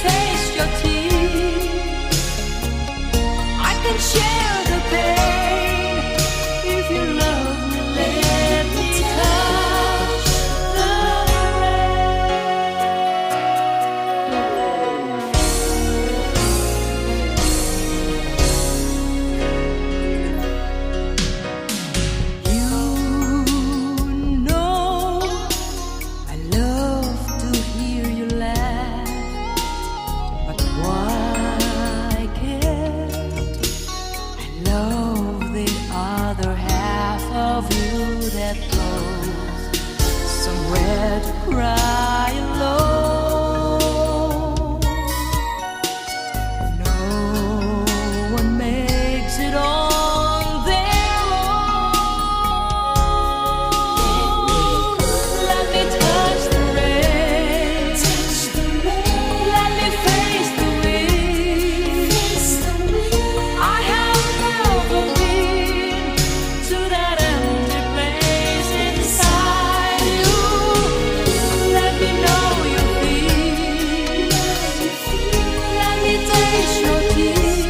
taste your tears. I can share the pain. If you love me, let me touch the You know I love to hear you laugh, but why can't I love the other half of you that goes somewhere to cry alone? No one makes it on their own. Let me touch the rain. Let me face the wind. I have never been to that empty place inside you. Let me know your fears. Let me taste your tears.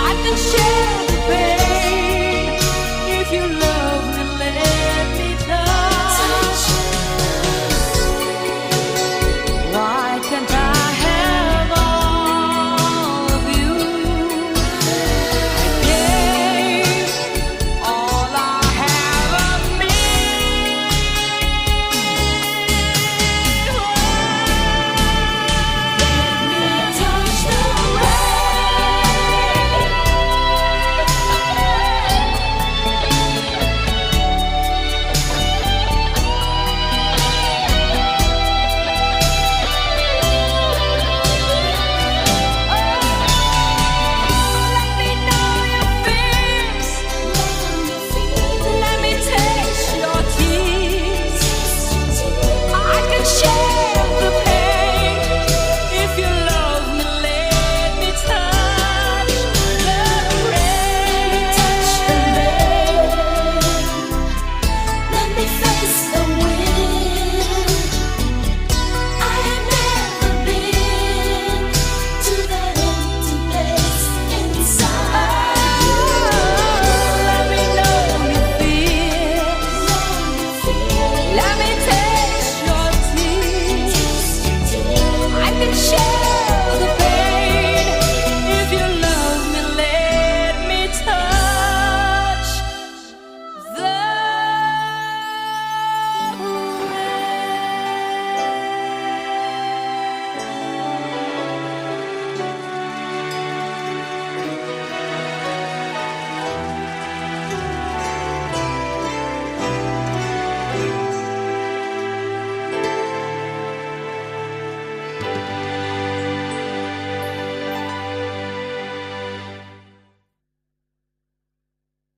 I can share the pain. If you love me, let me touch. Why can't I have all of you? I gave all I have of me. Let me touch the Let me know your fears. Let me taste your tears. I can share